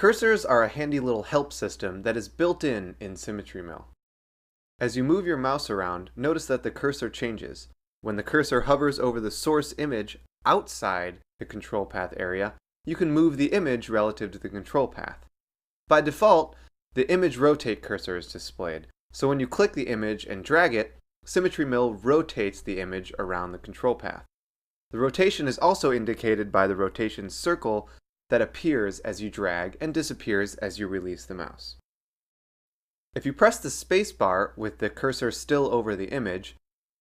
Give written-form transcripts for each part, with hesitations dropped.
Cursors are a handy little help system that is built in SymmetryMill. As you move your mouse around, notice that the cursor changes. When the cursor hovers over the source image outside the control path area, you can move the image relative to the control path. By default, the image rotate cursor is displayed, so when you click the image and drag it, SymmetryMill rotates the image around the control path. The rotation is also indicated by the rotation circle that appears as you drag and disappears as you release the mouse. If you press the spacebar with the cursor still over the image,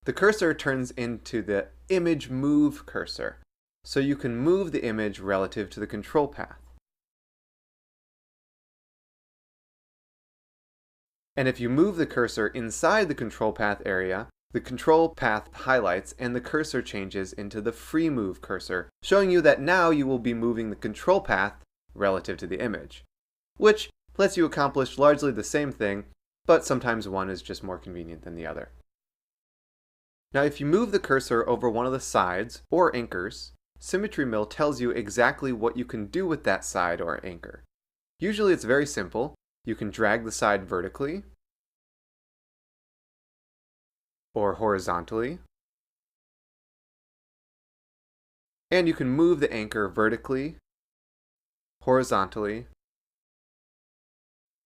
the cursor turns into the image move cursor, so you can move the image relative to the control path. And if you move the cursor inside the control path area, the control path highlights and the cursor changes into the free move cursor, showing you that now you will be moving the control path relative to the image, which lets you accomplish largely the same thing, but sometimes one is just more convenient than the other. Now if you move the cursor over one of the sides or anchors, SymmetryMill tells you exactly what you can do with that side or anchor. Usually it's very simple. You can drag the side vertically or horizontally, and you can move the anchor vertically, horizontally,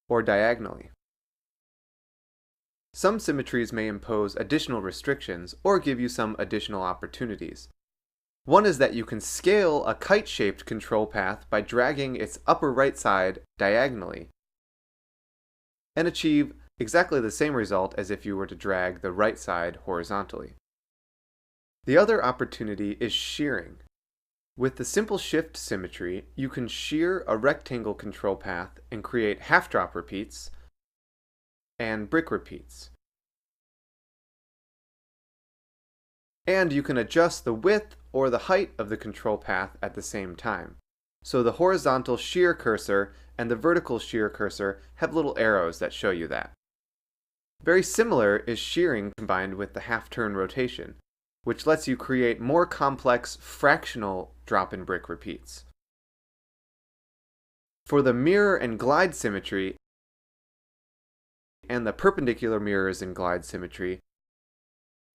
or diagonally. Some symmetries may impose additional restrictions or give you some additional opportunities. One is that you can scale a kite-shaped control path by dragging its upper right side diagonally and achieve exactly the same result as if you were to drag the right side horizontally. The other opportunity is shearing. With the simple shift symmetry, you can shear a rectangle control path and create half-drop repeats and brick repeats. And you can adjust the width or the height of the control path at the same time. So the horizontal shear cursor and the vertical shear cursor have little arrows that show you that. Very similar is shearing combined with the half-turn rotation, which lets you create more complex fractional drop and brick repeats. For the mirror and glide symmetry and the perpendicular mirrors and glide symmetry,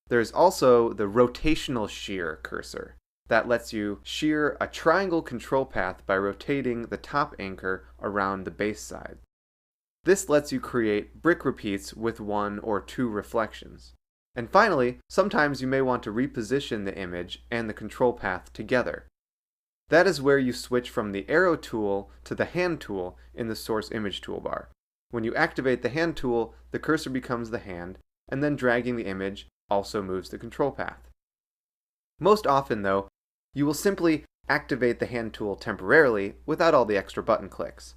there's also the rotational shear cursor that lets you shear a triangle control path by rotating the top anchor around the base side. This lets you create brick repeats with one or two reflections. And finally, sometimes you may want to reposition the image and the control path together. That is where you switch from the arrow tool to the hand tool in the source image toolbar. When you activate the hand tool, the cursor becomes the hand, and then dragging the image also moves the control path. Most often, though, you will simply activate the hand tool temporarily without all the extra button clicks.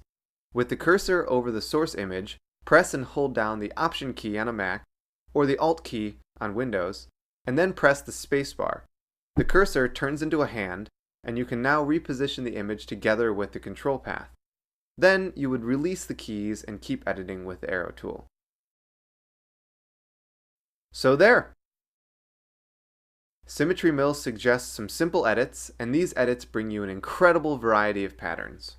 With the cursor over the source image, press and hold down the Option key on a Mac or the Alt key on Windows, and then press the spacebar. The cursor turns into a hand, and you can now reposition the image together with the control path. Then you would release the keys and keep editing with the arrow tool. So there! SymmetryMill suggests some simple edits, and these edits bring you an incredible variety of patterns.